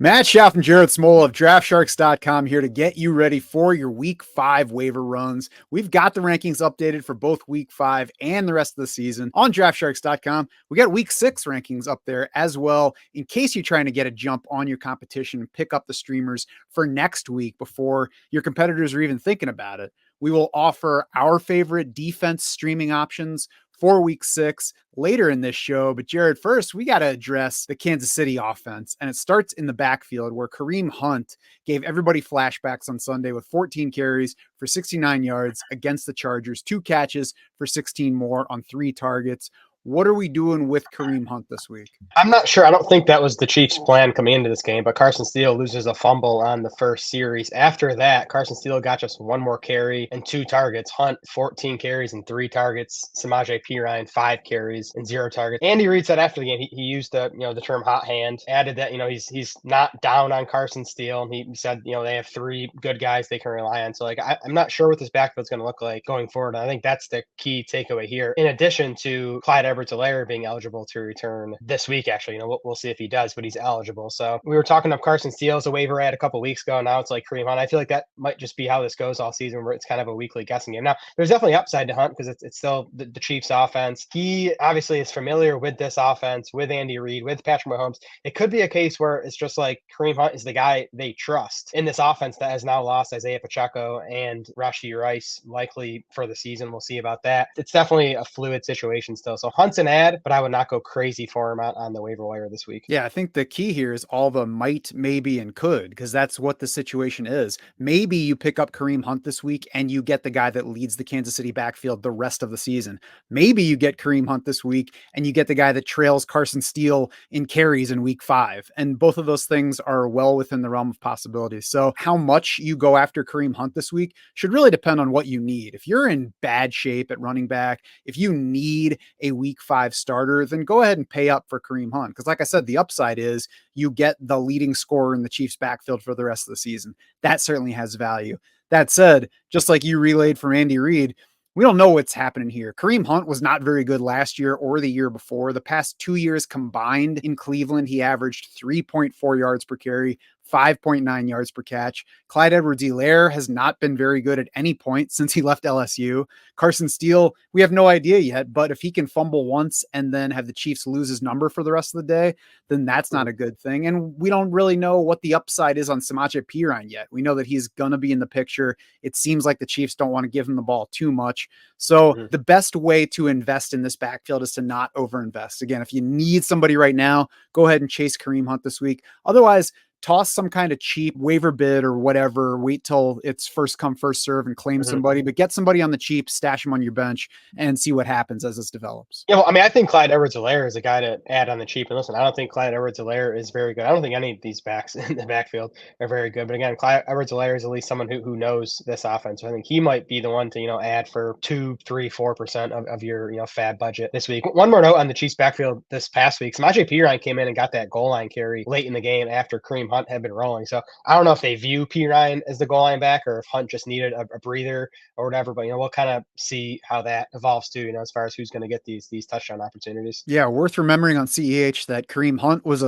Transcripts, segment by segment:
Matt Schaff and Jared Smola of DraftSharks.com here to get you ready for your Week 5 waiver runs. We've got the rankings updated for both Week 5 and the rest of the season on DraftSharks.com. We got Week 6 rankings up there as well, in case you're trying to get a jump on your competition and pick up the streamers for next week before your competitors are even thinking about it. We will offer our favorite defense streaming options for Week 6 later in this show. But Jared, first, we got to address the Kansas City offense. And it starts in the backfield where Kareem Hunt gave everybody flashbacks on Sunday with 14 carries for 69 yards against the Chargers, 2 catches for 16 more on 3 targets. What are we doing with Kareem Hunt this week? I'm not sure. I don't think that was the Chiefs' plan coming into this game, but Carson Steele loses a fumble on the first series. After that, Carson Steele got just 1 more carry and 2 targets. Hunt, 14 carries and 3 targets. Samaje Perine, 5 carries and 0 targets. Andy Reid said after the game, he used the term hot hand, added that, he's not down on Carson Steele. He said, they have 3 good guys they can rely on. So, I'm not sure what this backfield's going to look like going forward. I think that's the key takeaway here. In addition to Clyde Edwards-Helaire being eligible to return this week, actually, we'll see if he does, but he's eligible. So we were talking up Carson Steele as a waiver ad a couple weeks ago. Now it's like Kareem Hunt. I feel like that might just be how this goes all season, where it's kind of a weekly guessing game. Now, there's definitely upside to Hunt because it's still the Chiefs offense. He obviously is familiar with this offense, with Andy Reid, with Patrick Mahomes. It could be a case where it's just like Kareem Hunt is the guy they trust in this offense that has now lost Isaiah Pacheco and Rashee Rice likely for the season. We'll see about that. It's definitely a fluid situation still. So Hunt's an ad, but I would not go crazy for him on the waiver wire this week. Yeah, I think the key here is all the might, maybe, and could, because that's what the situation is. Maybe you pick up Kareem Hunt this week and you get the guy that leads the Kansas City backfield the rest of the season. Maybe you get Kareem Hunt this week and you get the guy that trails Carson Steele in carries in Week 5. And both of those things are well within the realm of possibilities. So how much you go after Kareem Hunt this week should really depend on what you need. If you're in bad shape at running back, if you need a Week 5 starter, then go ahead and pay up for Kareem Hunt. Because like I said, the upside is you get the leading scorer in the Chiefs backfield for the rest of the season. That certainly has value. That said, just like you relayed from Andy Reid, we don't know what's happening here. Kareem Hunt was not very good last year or the year before. The past 2 years combined in Cleveland, he averaged 3.4 yards per carry, 5.9 yards per catch. Clyde Edwards-Helaire has not been very good at any point since he left LSU. Carson Steele, we have no idea yet, but if he can fumble once and then have the Chiefs lose his number for the rest of the day, then that's not a good thing. And we don't really know what the upside is on Samaje Perine yet. We know that he's going to be in the picture. It seems like the Chiefs don't want to give him the ball too much. So the best way to invest in this backfield is to not overinvest. Again, if you need somebody right now, go ahead and chase Kareem Hunt this week. Otherwise, toss some kind of cheap waiver bid or whatever, wait till it's first come, first serve and claim somebody, but get somebody on the cheap, stash them on your bench and see what happens as this develops. Yeah, well, I think Clyde Edwards-Helaire is a guy to add on the cheap. And listen, I don't think Clyde Edwards-Helaire is very good. I don't think any of these backs in the backfield are very good. But again, Clyde Edwards-Helaire is at least someone who knows this offense. So I think he might be the one to, add for 2, 3, 4% of your, fab budget this week. One more note on the Chiefs backfield this past week. Samaje Perine came in and got that goal line carry late in the game after Kareem Hunt had been rolling. So I don't know if they view Perine as the goal line back or if Hunt just needed a breather or whatever, but we'll kind of see how that evolves too, as far as who's going to get these touchdown opportunities. Yeah, worth remembering on CEH that Kareem Hunt was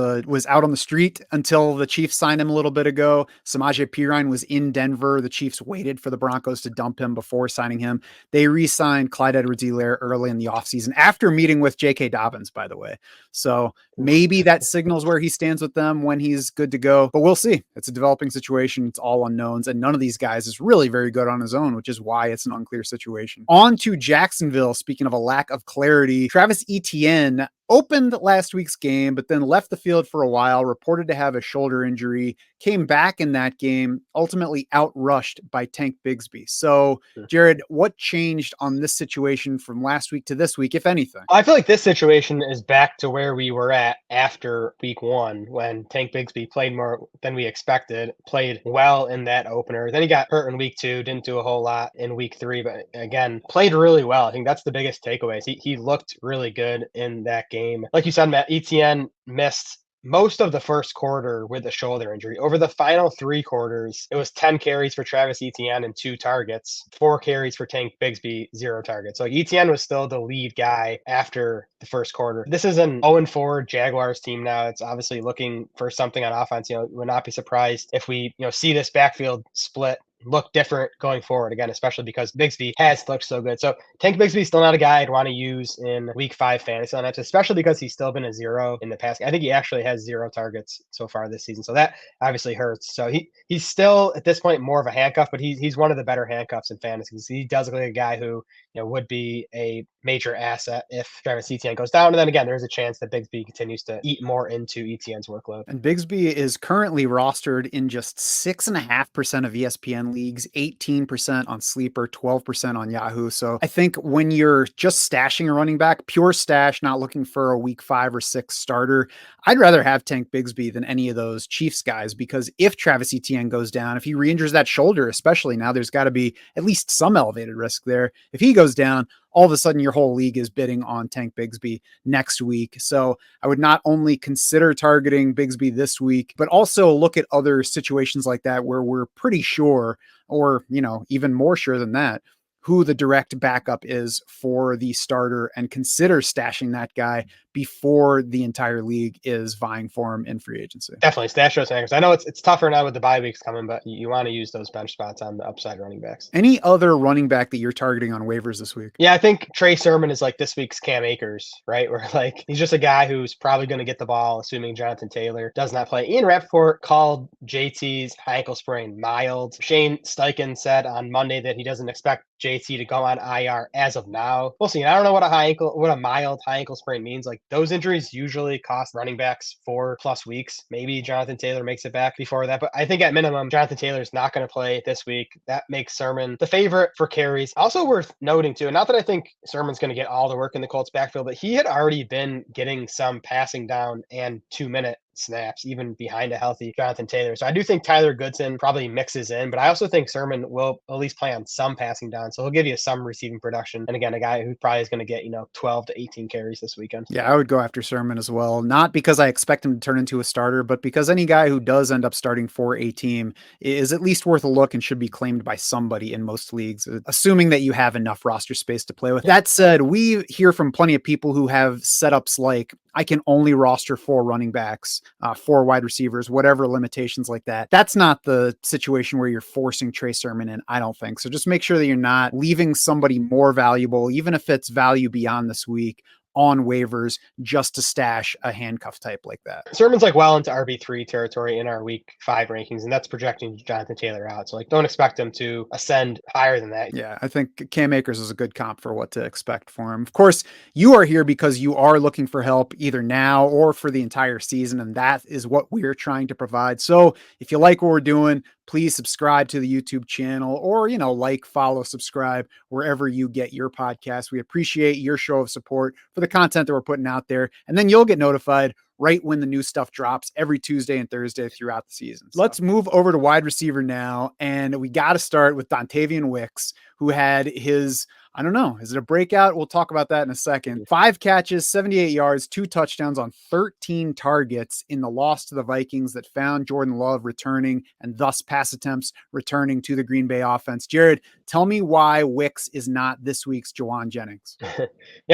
out on the street until the Chiefs signed him a little bit ago. Samaje Perine was in Denver. The Chiefs waited for the Broncos to dump him before signing him. They re-signed Clyde Edwards-Helaire early in the offseason after meeting with J.K. Dobbins, by the way. So maybe that signals where he stands with them when he's good to go, but we'll see. It's a developing situation. It's all unknowns, and none of these guys is really very good on his own, which is why it's an unclear situation. On to Jacksonville. Speaking of a lack of clarity, Travis Etienne opened last week's game, but then left the field for a while, reported to have a shoulder injury, came back in that game, ultimately outrushed by Tank Bigsby. So, Jared, what changed on this situation from last week to this week, if anything? I feel like this situation is back to where we were at after week 1 when Tank Bigsby played more than we expected, played well in that opener. Then he got hurt in week 2, didn't do a whole lot in week 3, but again, played really well. I think that's the biggest takeaway. He looked really good in that game. Like you said, Matt, Etienne missed most of the first quarter with a shoulder injury. Over the final 3 quarters, it was 10 carries for Travis Etienne and 2 targets, 4 carries for Tank Bigsby, 0 targets. So like Etienne was still the lead guy after the first quarter. This is an 0-4 Jaguars team now. It's obviously looking for something on offense. Would not be surprised if we, see this backfield split look different going forward again, especially because Bigsby has looked so good. So Tank Bigsby's still not a guy I'd want to use in week 5 fantasy lineups, especially because he's still been a 0 in the past. I think he actually has 0 targets so far this season. So that obviously hurts. So he's still at this point more of a handcuff, but he's one of the better handcuffs in fantasy. He does look like a guy who would be a major asset if Travis Etienne goes down. And then again, there's a chance that Bigsby continues to eat more into Etienne's workload. And Bigsby is currently rostered in just 6.5% of ESPN leagues, 18% on Sleeper, 12% on Yahoo. So I think when you're just stashing a running back, pure stash, not looking for a week 5 or 6 starter, I'd rather have Tank Bigsby than any of those Chiefs guys, because if Travis Etienne goes down, if he re-injures that shoulder, especially now, there's got to be at least some elevated risk there. If he goes down, all of a sudden your whole league is bidding on Tank Bigsby next week. So I would not only consider targeting Bigsby this week, but also look at other situations like that where we're pretty sure, or, even more sure than that, who the direct backup is for the starter, and consider stashing that guy before the entire league is vying for him in free agency. Definitely stash those anchors. I know it's tougher now with the bye weeks coming, but you want to use those bench spots on the upside running backs. Any other running back that you're targeting on waivers this week? Yeah, I think Trey Sermon is like this week's Cam Akers, right? Where like he's just a guy who's probably going to get the ball, assuming Jonathan Taylor does not play. Ian Rappaport called JT's high ankle sprain mild. Shane Steichen said on Monday that he doesn't expect JT to go on IR as of now. We'll see. I don't know what a mild high ankle sprain means. Like those injuries usually cost running backs 4+ weeks. Maybe Jonathan Taylor makes it back before that, but I think at minimum, Jonathan Taylor is not going to play this week. That makes Sermon the favorite for carries. Also worth noting too, and not that I think Sermon's going to get all the work in the Colts backfield, but he had already been getting some passing down and 2-minute snaps, even behind a healthy Jonathan Taylor. So I do think Tyler Goodson probably mixes in, but I also think Sermon will at least play on some passing down. So he'll give you some receiving production. And again, a guy who probably is going to get, 12 to 18 carries this weekend. Yeah, I would go after Sermon as well. Not because I expect him to turn into a starter, but because any guy who does end up starting for a team is at least worth a look and should be claimed by somebody in most leagues, assuming that you have enough roster space to play with. That said, we hear from plenty of people who have setups like, I can only roster 4 running backs, 4 wide receivers, whatever limitations like that. That's not the situation where you're forcing Trey Sermon in, I don't think. So just make sure that you're not leaving somebody more valuable, even if it's value beyond this week, on waivers just to stash a handcuff type like that. Sermon's like well into RB3 territory in our week 5 rankings, and that's projecting Jonathan Taylor out. So like don't expect him to ascend higher than that. Yeah, I think Cam Akers is a good comp for what to expect for him. Of course, you are here because you are looking for help either now or for the entire season, and that is what we're trying to provide. So if you like what we're doing, please subscribe to the YouTube channel, or, like, follow, subscribe wherever you get your podcast. We appreciate your show of support for the content that we're putting out there. And then you'll get notified right when the new stuff drops every Tuesday and Thursday throughout the season. So let's move over to wide receiver now. And we got to start with Dontayvion Wicks, who had his, I don't know, is it a breakout? We'll talk about that in a second. 5 catches, 78 yards, 2 touchdowns on 13 targets in the loss to the Vikings that found Jordan Love returning, and thus pass attempts returning to the Green Bay offense. Jared, tell me why Wicks is not this week's Juwan Jennings. Yeah,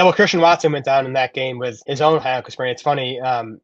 well, Christian Watson went down in that game with his own high ankle sprain. It's funny.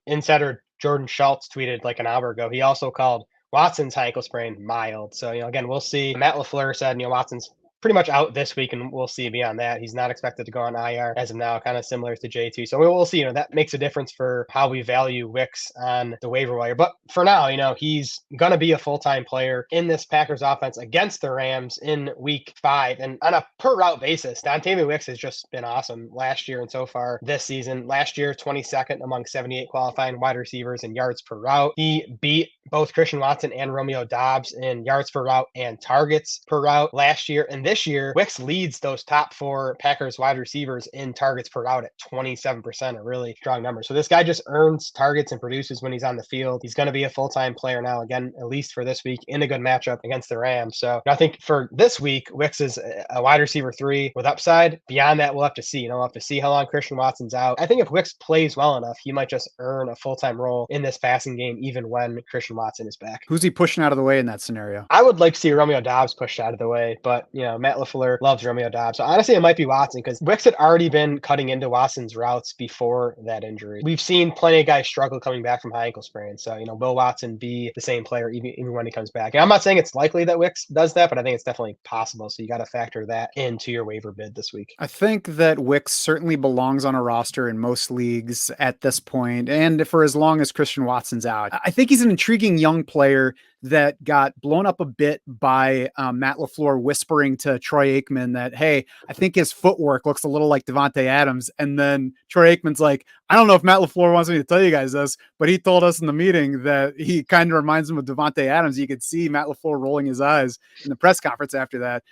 Insider Jordan Schultz tweeted like an hour ago. He also called Watson's high ankle sprain mild. So, again, we'll see. Matt LaFleur said, Watson's pretty much out this week, and we'll see beyond that. He's not expected to go on IR as of now, kind of similar to JT. So we'll see. That makes a difference for how we value Wicks on the waiver wire. But for now, he's going to be a full-time player in this Packers offense against the Rams in week 5. And on a per route basis, Dontayvion Wicks has just been awesome last year and so far this season. Last year, 22nd among 78 qualifying wide receivers in yards per route. He beat both Christian Watson and Romeo Doubs in yards per route and targets per route last year. And this year, Wicks leads those top 4 Packers wide receivers in targets per route at 27%, a really strong number. So this guy just earns targets and produces when he's on the field. He's going to be a full-time player now, again, at least for this week, in a good matchup against the Rams. So I think for this week, Wicks is a wide receiver 3 with upside. Beyond that, we'll have to see. We'll have to see how long Christian Watson's out. I think if Wicks plays well enough, he might just earn a full-time role in this passing game, even when Christian Watson is back. Who's he pushing out of the way in that scenario? I would like to see Romeo Doubs pushed out of the way, but Matt LaFleur loves Romeo Doubs. So honestly, it might be Watson because Wicks had already been cutting into Watson's routes before that injury. We've seen plenty of guys struggle coming back from high ankle sprains. So, will Watson be the same player even when he comes back? And I'm not saying it's likely that Wicks does that, but I think it's definitely possible. So you got to factor that into your waiver bid this week. I think that Wicks certainly belongs on a roster in most leagues at this point, and for as long as Christian Watson's out. I think he's an intriguing young player that got blown up a bit by Matt LaFleur whispering to Troy Aikman that, hey, I think his footwork looks a little like Devontae Adams. And then Troy Aikman's like, I don't know if Matt LaFleur wants me to tell you guys this, but he told us in the meeting that he kind of reminds him of Devontae Adams. You could see Matt LaFleur rolling his eyes in the press conference after that.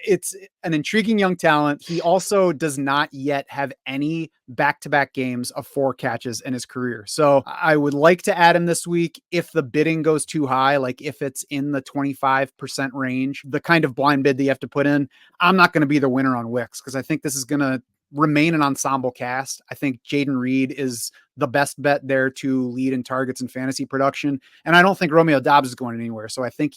It's an intriguing young talent. He also does not yet have any back-to-back games of 4 catches in his career. So I would like to add him this week if the bidding goes too high, like if it's in the 25% range, the kind of blind bid that you have to put in. I'm not going to be the winner on Wicks because I think this is going to remain an ensemble cast. I think Jaden Reed is the best bet there to lead in targets and fantasy production. And I don't think Romeo Doubs is going anywhere. So I think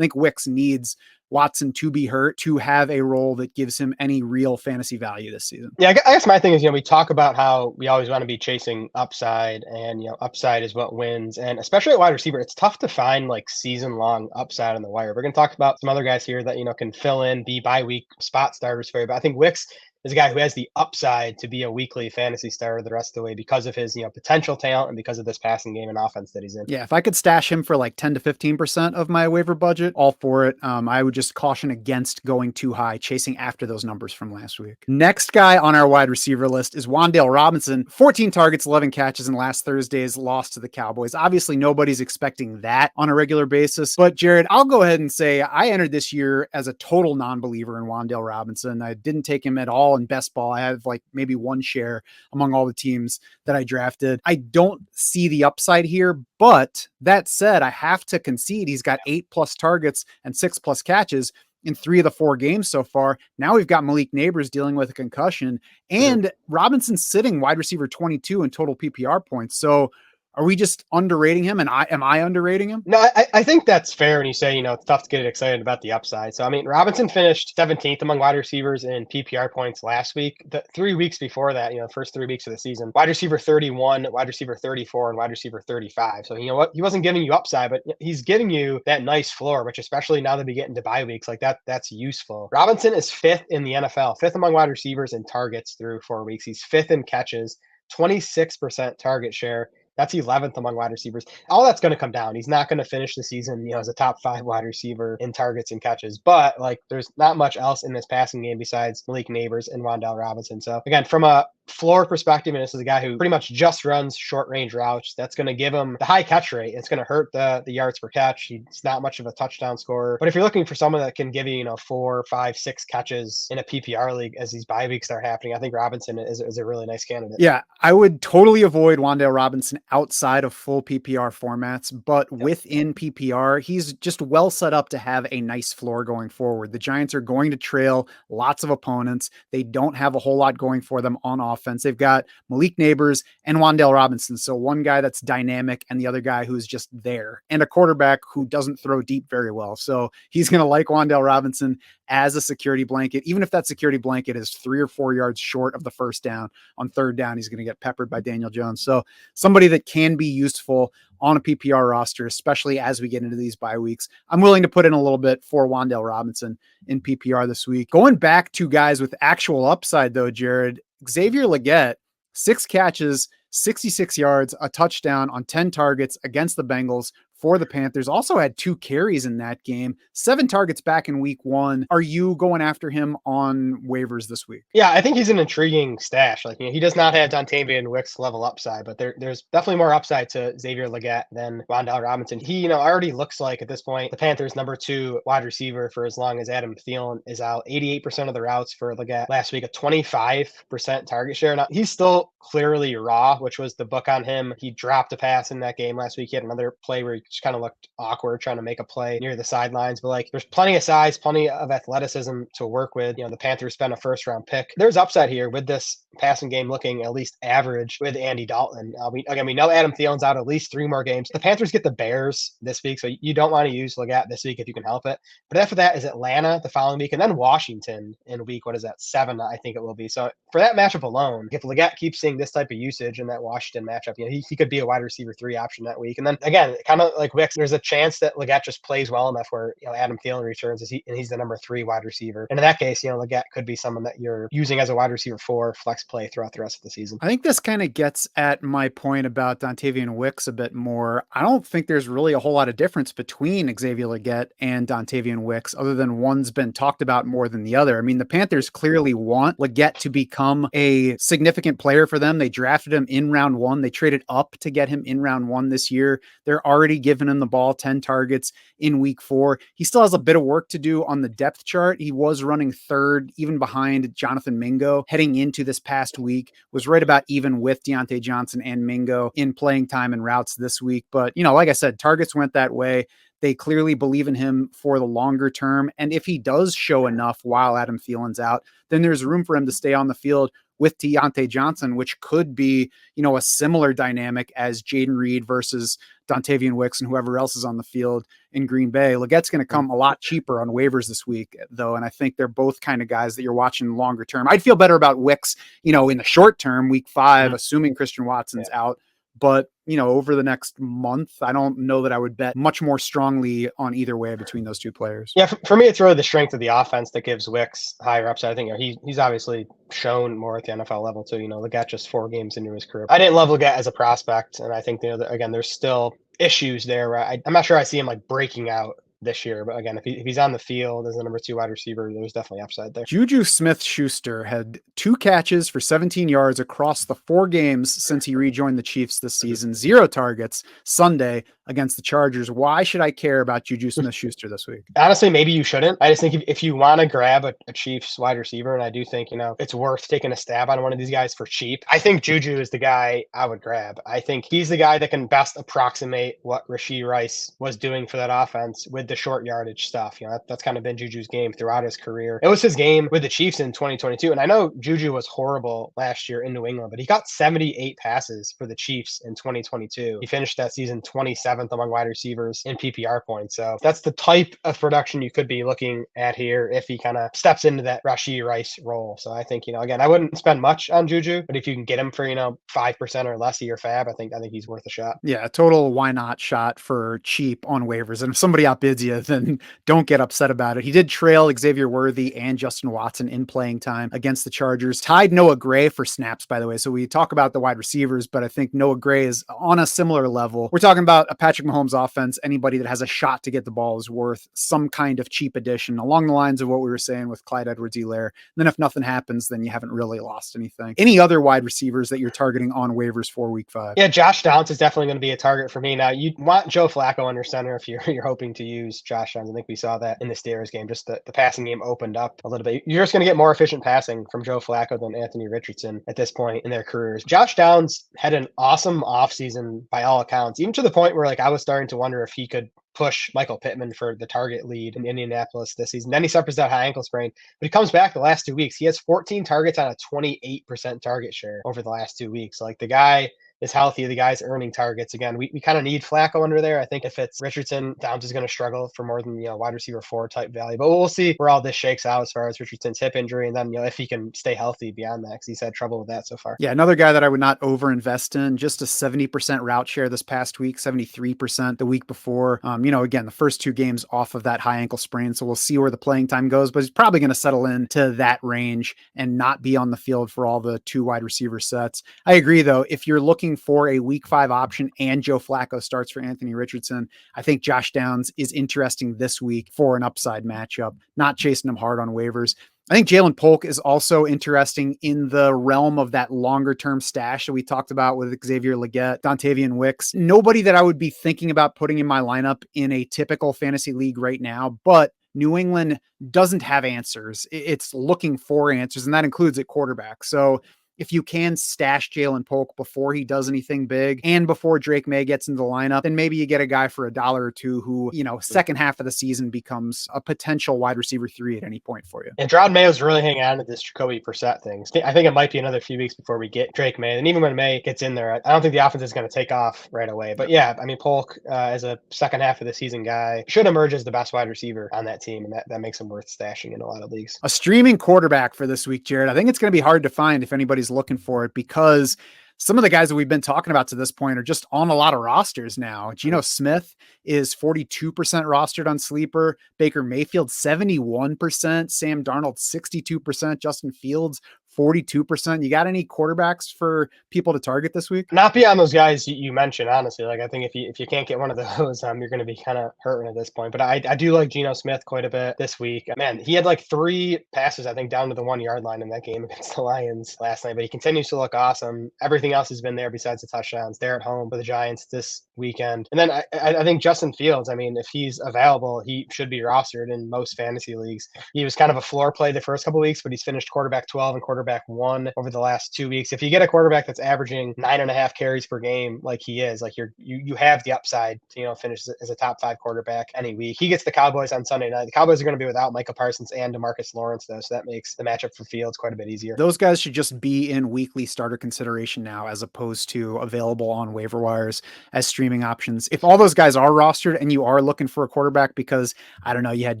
Wicks needs Watson to be hurt to have a role that gives him any real fantasy value this season. Yeah, I guess my thing is, we talk about how we always want to be chasing upside and, upside is what wins. And especially at wide receiver, it's tough to find like season long upside on the wire. We're going to talk about some other guys here that, can fill in, be bye-week spot starters for you. But I think Wicks is a guy who has the upside to be a weekly fantasy starter the rest of the way because of his, potential talent and because of this passing game and offense that he's in. Yeah, if I could stash him for like 10 to 15% of my waiver budget, all for it. I would just caution against going too high, chasing after those numbers from last week. Next guy on our wide receiver list is Wan'Dale Robinson. 14 targets, 11 catches in last Thursday's loss to the Cowboys. Obviously, nobody's expecting that on a regular basis. But Jared, I'll go ahead and say I entered this year as a total non-believer in Wan'Dale Robinson. I didn't take him at all in best ball. I have like maybe 1 share among all the teams that I drafted. I don't see the upside here, but that said, I have to concede he's got 8+ targets and 6+ catches in 3 of the 4 games so far. Now we've got Malik Neighbors dealing with a concussion and Robinson's sitting wide receiver 22 in total PPR points. So are we just underrating him? And am I underrating him? No, I think that's fair when you say, it's tough to get excited about the upside. So, Robinson finished 17th among wide receivers in PPR points last week. The 3 weeks before that, first 3 weeks of the season, wide receiver 31, wide receiver 34, and wide receiver 35. So, you know what? He wasn't giving you upside, but he's giving you that nice floor, which especially now that we get into bye weeks, like that's useful. Robinson is 5th in the NFL, 5th among wide receivers in targets through 4 weeks. He's 5th in catches, 26% target share. That's 11th among wide receivers. All that's going to come down. He's not going to finish the season, as a top 5 wide receiver in targets and catches. But there's not much else in this passing game besides Malik Neighbors and Wan'Dale Robinson. So again, from a floor perspective, and this is a guy who pretty much just runs short range routes, that's going to give him the high catch rate. It's going to hurt the yards per catch. He's not much of a touchdown scorer. But if you're looking for someone that can give you, 4, 5, 6 catches in a PPR league as these bye weeks are happening, I think Robinson is a really nice candidate. Yeah, I would totally avoid Wan'Dale Robinson outside of full PPR formats, but within PPR, he's just well set up to have a nice floor going forward. The Giants are going to trail lots of opponents. They don't have a whole lot going for them on offense. They've got Malik Neighbors and Wan'Dale Robinson. So one guy that's dynamic and the other guy who's just there, and a quarterback who doesn't throw deep very well. So he's going to like Wan'Dale Robinson as a security blanket, even if that security blanket is 3 or 4 yards short of the first down. On third down, he's going to get peppered by Daniel Jones. So somebody that can be useful on a PPR roster, especially as we get into these bye weeks. I'm willing to put in a little bit for Wan'Dale Robinson in PPR this week. Going back to guys with actual upside though, Jared, Xavier Legette, 6 catches, 66 yards, a touchdown on 10 targets against the Bengals for the Panthers. Also had 2 carries in that game, 7 targets back in week 1. Are you going after him on waivers this week? Yeah, I think he's an intriguing stash. Like, he does not have Dontayvion Wicks level upside, but there's definitely more upside to Xavier Legette than Wan'Dale Robinson. He, already looks like at this point the Panthers' number 2 wide receiver for as long as Adam Thielen is out. 88% of the routes for Legette last week, a 25% target share. Now, he's still clearly raw, which was the book on him. He dropped a pass in that game last week. He had another play where he just kind of looked awkward trying to make a play near the sidelines, but there's plenty of size, plenty of athleticism to work with. The Panthers spent a first round pick. There's upside here with this passing game looking at least average with Andy Dalton. We know Adam Thielen's out at least 3 more games. The Panthers get the Bears this week, so you don't want to use Legette this week if you can help it. But after that is Atlanta the following week, and then Washington in week, 7, I think it will be. So for that matchup alone, if Legette keeps seeing this type of usage in that Washington matchup, he could be a wide receiver 3 option that week. And then again, kind of like Wicks, there's a chance that Legette just plays well enough where Adam Thielen returns and he's the number 3 wide receiver. And in that case, Legette could be someone that you're using as a wide receiver 4 flex play throughout the rest of the season. I think this kind of gets at my point about Dontayvion Wicks a bit more. I don't think there's really a whole lot of difference between Xavier Legette and Dontayvion Wicks, other than one's been talked about more than the other. I mean, the Panthers clearly want Legette to become a significant player for them. They drafted him in round 1. They traded up to get him in round 1 this year. They're already giving him the ball, 10 targets in week 4. He still has a bit of work to do on the depth chart. He was running 3rd, even behind Jonathan Mingo heading into this past week, was right about even with Deontay Johnson and Mingo in playing time and routes this week. But, like I said, targets went that way. They clearly believe in him for the longer term. And if he does show enough while Adam Thielen's out, then there's room for him to stay on the field with Deontay Johnson, which could be, a similar dynamic as Jaden Reed versus Dontayvion Wicks and whoever else is on the field in Green Bay. Legette's going to come a lot cheaper on waivers this week, though, and I think they're both kind of guys that you're watching longer term. I'd feel better about Wicks, in the short term, week 5, assuming Christian Watson's out. But, over the next month, I don't know that I would bet much more strongly on either way between those 2 players. Yeah, for me, it's really the strength of the offense that gives Wicks higher upside. I think he's obviously shown more at the NFL level too. Legette just 4 games into his career. I didn't love Legette as a prospect, and I think again, there's still issues there. Where I'm not sure I see him breaking out this year, but again, if he's on the field as the number 2 wide receiver, there's definitely upside there. JuJu Smith-Schuster had 2 catches for 17 yards across the 4 games since he rejoined the Chiefs this season. 0 targets Sunday against the Chargers. Why should I care about JuJu Smith-Schuster this week? Honestly, maybe you shouldn't. I just think if you want to grab a Chiefs wide receiver, and I do think it's worth taking a stab on one of these guys for cheap, I think JuJu is the guy I would grab. I think he's the guy that can best approximate what Rashee Rice was doing for that offense with the short yardage stuff. That's kind of been JuJu's game throughout his career. It was his game with the Chiefs in 2022. And I know JuJu was horrible last year in New England, but he got 78 passes for the Chiefs in 2022. He finished that season 27th among wide receivers in PPR points. So that's the type of production you could be looking at here if he kind of steps into that Rashee Rice role. So I think, again, I wouldn't spend much on JuJu, but if you can get him for, 5% or less of your fab, I think he's worth a shot. Yeah, a total why not shot for cheap on waivers. And if somebody outbids you, then don't get upset about it. He did trail Xavier Worthy and Justin Watson in playing time against the Chargers. Tied Noah Gray for snaps, by the way. So we talk about the wide receivers, but I think Noah Gray is on a similar level. We're talking about a Patrick Mahomes offense. Anybody that has a shot to get the ball is worth some kind of cheap addition along the lines of what we were saying with Clyde Edwards-Helaire. Then if nothing happens, then you haven't really lost anything. Any other wide receivers that you're targeting on waivers for week 5? Yeah, Josh Downs is definitely going to be a target for me. Now, you want Joe Flacco under center if you're hoping to use Josh Downs. I think we saw that in the Steelers game. Just the passing game opened up a little bit. You're just going to get more efficient passing from Joe Flacco than Anthony Richardson at this point in their careers. Josh Downs had an awesome offseason by all accounts, even to the point where I was starting to wonder if he could push Michael Pittman for the target lead in Indianapolis this season. Then he suffers that high ankle sprain, but he comes back the last 2 weeks. He has 14 targets on a 28% target share over the last 2 weeks. The guy is healthy. The guy's earning targets. Again, we kind of need Flacco under there. I think if it's Richardson, Downs is going to struggle for more than, wide receiver 4 type value. But we'll see where all this shakes out as far as Richardson's hip injury. And then, if he can stay healthy beyond that, because he's had trouble with that so far. Yeah, another guy that I would not over invest in, just a 70% route share this past week, 73% the week before. Again, the first 2 games off of that high ankle sprain, so we'll see where the playing time goes, but he's probably going to settle into that range and not be on the field for all the 2 wide receiver sets. I agree, though. If you're looking for a week 5 option and Joe Flacco starts for Anthony Richardson, I think Josh Downs is interesting this week for an upside matchup, not chasing him hard on waivers. I think Jalen Polk is also interesting in the realm of that longer term stash that we talked about with Xavier Legette, Dontayvion Wicks. Nobody that I would be thinking about putting in my lineup in a typical fantasy league right now, but New England doesn't have answers. It's looking for answers, and that includes at quarterback. So if you can stash Jalen Polk before he does anything big and before Drake May gets into the lineup, then maybe you get a guy for $1 or $2 who, second half of the season becomes a potential wide receiver 3 at any point for you. And Gerard Mayo's really hanging on to this Jacoby Brissett thing. I think it might be another few weeks before we get Drake May. And even when May gets in there, I don't think the offense is going to take off right away. But yeah, I mean, Polk as a second half of the season guy should emerge as the best wide receiver on that team. And that makes him worth stashing in a lot of leagues. A streaming quarterback for this week, Jared. I think it's going to be hard to find if anybody's looking for it, because some of the guys that we've been talking about to this point are just on a lot of rosters now. Geno Smith is 42% rostered on Sleeper. Baker Mayfield, 71%. Sam Darnold, 62%. Justin Fields, 42%. You got any quarterbacks for people to target this week? Not beyond those guys you mentioned, honestly. Like, I think if you can't get one of those, you're going to be kind of hurting at this point. But I do like Geno Smith quite a bit this week. Man, he had like 3 passes, I think, down to the 1-yard line in that game against the Lions last night. But he continues to look awesome. Everything else has been there besides the touchdowns. They're at home for the Giants this weekend. And then I think Justin Fields, I mean, if he's available, he should be rostered in most fantasy leagues. He was kind of a floor play the first couple of weeks, but he's finished quarterback 12 and quarterback 1 over the last 2 weeks. If you get a quarterback that's averaging 9.5 carries per game, like he is, like you have the upside to finish as a top 5 quarterback any week. He gets the Cowboys on Sunday night. The Cowboys are going to be without Micah Parsons and DeMarcus Lawrence, though, so that makes the matchup for Fields quite a bit easier. Those guys should just be in weekly starter consideration now, as opposed to available on waiver wires as streaming options. If all those guys are rostered and you are looking for a quarterback because, I don't know, you had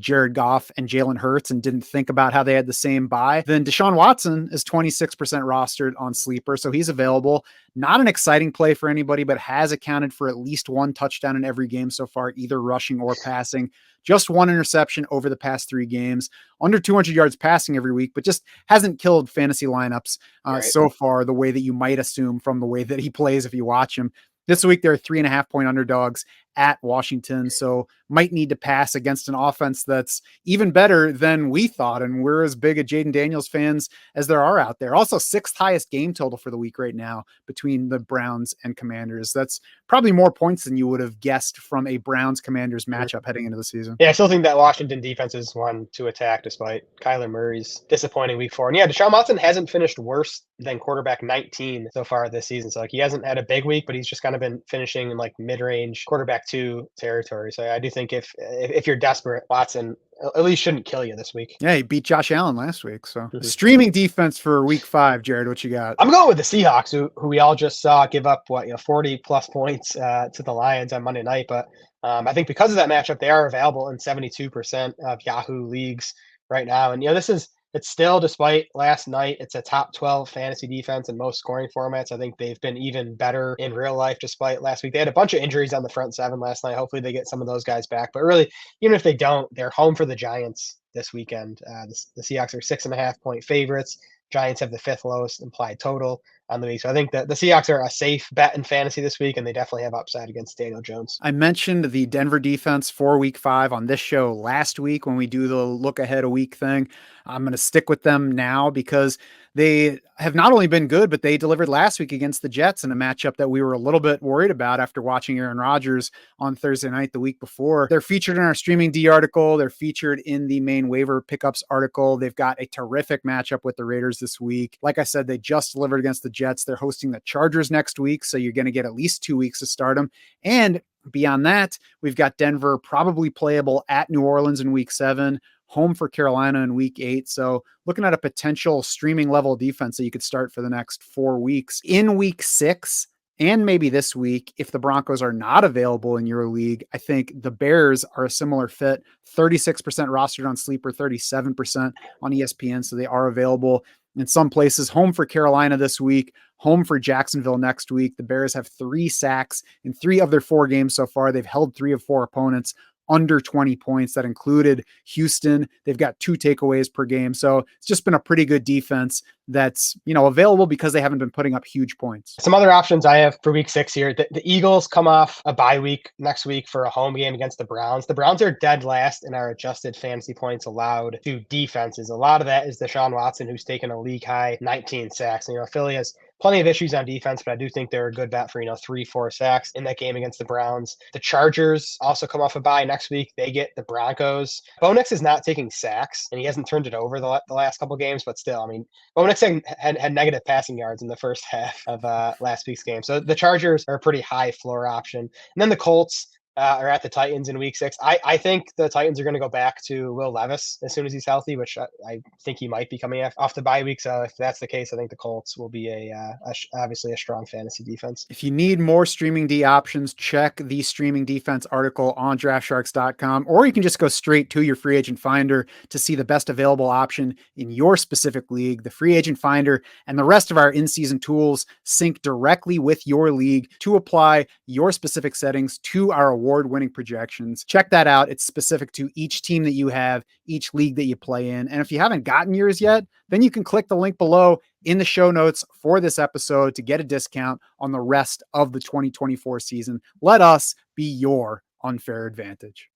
Jared Goff and Jalen Hurts and didn't think about how they had the same bye, then Deshaun Watson is 26% rostered on Sleeper, so he's available. Not an exciting play for anybody, but has accounted for at least 1 touchdown in every game so far, either rushing or passing. Just 1 interception over the past 3 games, under 200 yards passing every week, but just hasn't killed fantasy lineups so far the way that you might assume from the way that he plays if you watch him. This week, they're 3.5-point underdogs at Washington, so might need to pass against an offense that's even better than we thought, and we're as big a Jaden Daniels fans as there are out there. Also, 6th highest game total for the week right now between the Browns and Commanders. That's probably more points than you would have guessed from a Browns-Commanders matchup heading into the season. Yeah, I still think that Washington defense is one to attack despite Kyler Murray's disappointing week 4. And yeah, Deshaun Watson hasn't finished worse than quarterback 19 so far this season. So he hasn't had a big week, but he's just kind of been finishing in mid-range quarterback 2 territory. So I do think if you're desperate, Watson at least shouldn't kill you this week. Yeah, he beat Josh Allen last week. So streaming defense for week 5, Jared, what you got? I'm going with the Seahawks, who we all just saw give up 40 plus points to the Lions on Monday night. But I think because of that matchup, they are available in 72% of Yahoo leagues right now. And it's still, despite last night, it's a top 12 fantasy defense in most scoring formats. I think they've been even better in real life despite last week. They had a bunch of injuries on the front 7 last night. Hopefully they get some of those guys back. But really, even if they don't, they're home for the Giants this weekend. The Seahawks are 6.5-point favorites. Giants have the 5th lowest implied total on the week. So I think that the Seahawks are a safe bet in fantasy this week, and they definitely have upside against Daniel Jones. I mentioned the Denver defense for week 5 on this show last week when we do the look ahead a week thing. I'm going to stick with them now because they have not only been good, but they delivered last week against the Jets in a matchup that we were a little bit worried about after watching Aaron Rodgers on Thursday night the week before. They're featured in our Streaming D article. They're featured in the main waiver pickups article. They've got a terrific matchup with the Raiders this week. Like I said, they just delivered against the Jets. They're hosting the Chargers next week, so you're going to get at least 2 weeks to start them. And beyond that, we've got Denver probably playable at New Orleans in week 7, home for Carolina in week 8. So looking at a potential streaming level defense that you could start for the next 4 weeks. In week 6 and maybe this week, if the Broncos are not available in your league, I think the Bears are a similar fit. 36% rostered on Sleeper, 37% on ESPN. So they are available. in some places. Home for Carolina this week, home for Jacksonville next week. The Bears have 3 sacks in 3 of their 4 games so far. They've held 3 of 4 opponents under 20 points. That included Houston. They've got 2 takeaways per game. So it's just been a pretty good defense that's, available because they haven't been putting up huge points. Some other options I have for week 6 here. The Eagles come off a bye week next week for a home game against the Browns. The Browns are dead last in our adjusted fantasy points allowed to defenses. A lot of that is Deshaun Watson, who's taken a league high 19 sacks. Philly has plenty of issues on defense, but I do think they're a good bet for, 3-4 sacks in that game against the Browns. The Chargers also come off a bye next week. They get the Broncos. Bo Nix is not taking sacks, and he hasn't turned it over the last couple games, but still, Bo Nix had negative passing yards in the first half of last week's game. So the Chargers are a pretty high floor option. And then the Colts are at the Titans in week 6. I think the Titans are going to go back to Will Levis as soon as he's healthy, which I think he might be coming off the bye week. So if that's the case, I think the Colts will be obviously a strong fantasy defense. If you need more streaming D options, check the streaming defense article on draftsharks.com, or you can just go straight to your free agent finder to see the best available option in your specific league. The free agent finder and the rest of our in-season tools sync directly with your league to apply your specific settings to our award-winning projections. Check that out. It's specific to each team that you have, each league that you play in. And if you haven't gotten yours yet, then you can click the link below in the show notes for this episode to get a discount on the rest of the 2024 season. Let us be your unfair advantage.